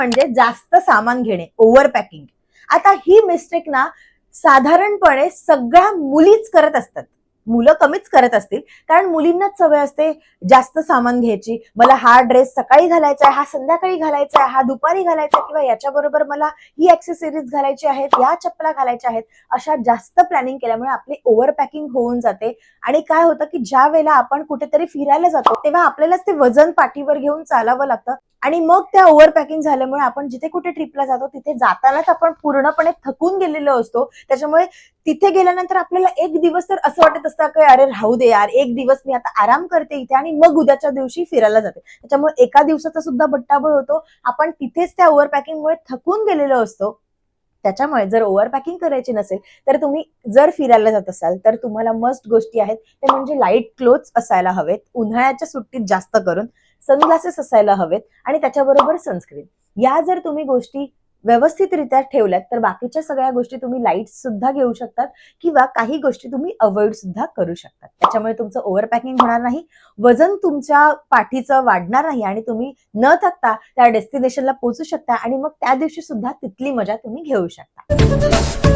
म्हणजे जास्त सामान घेणे, ओव्हर पॅकिंग. आता ही मिस्टेक ना साधारणपणे सगळ्या मुलीच करत असतात. मुलं कमीच करत असतील, कारण मुलींनाच सवय असते जास्त सामान घ्यायची. मला हा ड्रेस सकाळी घालायचा आहे, हा संध्याकाळी घालायचा आहे, हा दुपारी घालायचा आहे, किंवा याच्याबरोबर मला ही ऍक्सेसरीज घालायची आहेत, या चप्पला घालायच्या आहेत. अशा जास्त प्लॅनिंग केल्यामुळे आपली ओव्हर पॅकिंग होऊन जाते. आणि काय होतं की ज्या वेळेला आपण कुठेतरी फिरायला जातो तेव्हा आपल्यालाच ते वजन पाठीवर घेऊन चालावं लागतं. आणि मग त्या ओव्हर पॅकिंग झाल्यामुळे आपण जिथे कुठे ट्रिपला जातो तिथे जातानाच आपण पूर्णपणे थकून गेलेलो असतो. त्याच्यामुळे तिथे गेल्यानंतर आपल्याला एक दिवस तर असं वाटत असतं की अरे राहू दे यार, एक दिवस मी आता आराम करते इथे आणि मग उद्याच्या दिवशी फिरायला जाते. त्याच्यामुळे एका दिवसाचा सुद्धा बट्टाबळ होतो. आपण तिथेच त्या ओव्हर पॅकिंगमुळे थकून गेलेलो असतो. त्याच्यामुळे जर ओव्हर पॅकिंग करायची नसेल तर तुम्ही जर फिरायला जात असाल तर तुम्हाला मस्ट गोष्टी आहेत ते म्हणजे लाईट क्लोथ्स असायला हवेत, उन्हाळ्याच्या सुट्टीत जास्त करून सनग्लासेस असायला हवेत आणि त्याच्याबरोबर सनस्क्रीन. या जर तुम्ही गोष्टी व्यवस्थितरित्या ठेवल्यात तर बाकीच्या सगळ्या गोष्टी तुम्ही लाईट सुद्धा घेऊ शकतात किंवा काही गोष्टी तुम्ही अवॉइड सुद्धा करू शकतात. त्याच्यामुळे तुमचं ओव्हर पॅकिंग होणार नाही, वजन तुमच्या पाठीचं वाढणार नाही आणि तुम्ही न थकता त्या डेस्टिनेशनला पोहोचू शकता आणि मग त्या दिवशी सुद्धा तिथली मजा तुम्ही घेऊ शकता.